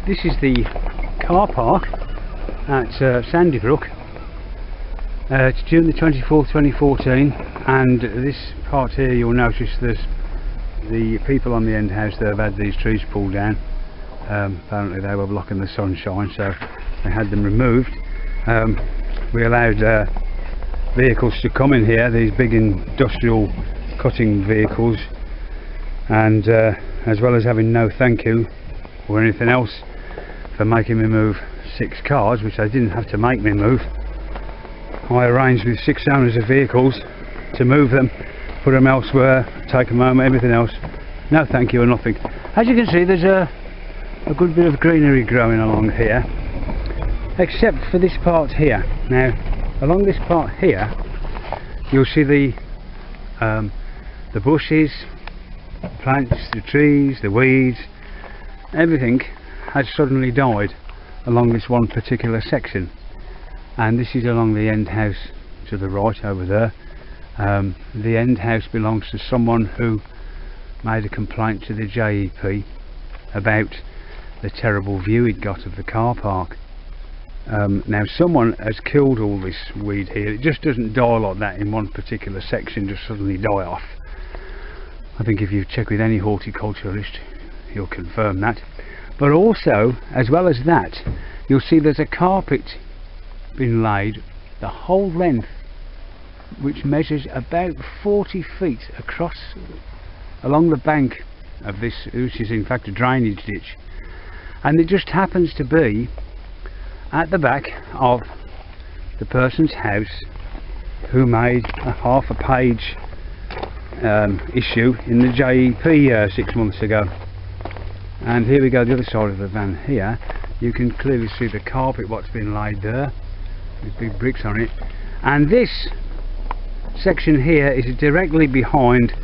This is the car park at Sandybrook. It's June the 24th 2014, and this part here you'll notice there's the people on the end house that have had these trees pulled down. Apparently they were blocking the sunshine, so they had them removed. We allowed vehicles to come in here, these big industrial cutting vehicles, and as well as having no thank you or anything else for making me move 6 cars, which they didn't have to make me move. I arranged with 6 owners of vehicles to move them, put them elsewhere, take them home, everything else. No thank you or nothing. As you can see, there's a good bit of greenery growing along here, except for this part here. Now, along this part here, you'll see the bushes, plants, the trees, the weeds, everything has suddenly died along this one particular section. And this is along the end house to the right over there. The end house belongs to someone who made a complaint to the JEP about the terrible view it got of the car park. Now someone has killed all this weed here. It just doesn't die like that in one particular section, just suddenly die off. I think if you check with any horticulturalist, he'll confirm that. But also, as well as that, you'll see there's a carpet been laid the whole length, which measures about 40 feet across along the bank of this, which is in fact a drainage ditch, and it just happens to be at the back of the person's house who made a half a page issue in the JEP 6 months ago. And here we go, the other side of the van here. You can clearly see the carpet what's been laid there with big bricks on it, and this section here is directly behind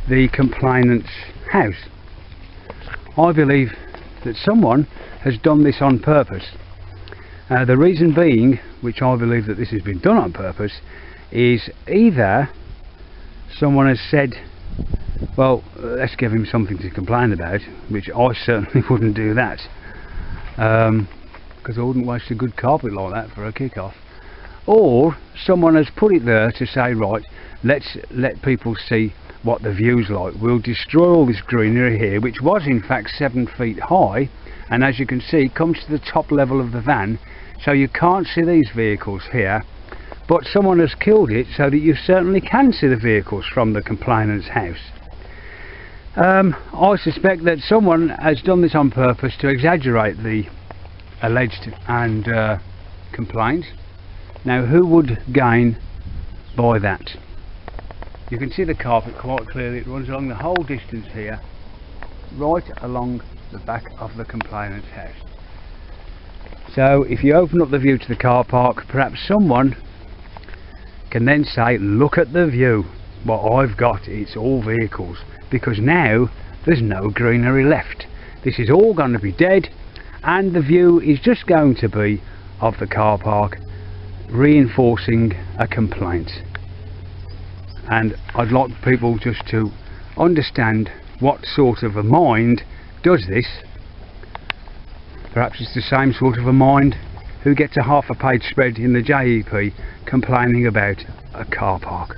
the complainant's house. I believe that someone has done this on purpose. The reason being, which I believe that this has been done on purpose, is either someone has said, well, let's give him something to complain about, which I certainly wouldn't do that, because I wouldn't waste a good carpet like that for a kick-off. Or someone has put it there to say, right, let's let people see what the view's like. We'll destroy all this greenery here, which was in fact 7 feet high, and as you can see comes to the top level of the van, so you can't see these vehicles here, but someone has killed it so that you certainly can see the vehicles from the complainant's house. I suspect that someone has done this on purpose to exaggerate the alleged and complaint. Now, who would gain by that? You can see the carpet quite clearly. It runs along the whole distance here, right along the back of the complainant's house. So if you open up the view to the car park, perhaps someone can then say, look at the view, what I've got, it's all vehicles, because now there's no greenery left. This is all going to be dead, and the view is just going to be of the car park, reinforcing a complaint. And I'd like people just to understand what sort of a mind does this. Perhaps it's the same sort of a mind who gets a half a page spread in the JEP complaining about a car park.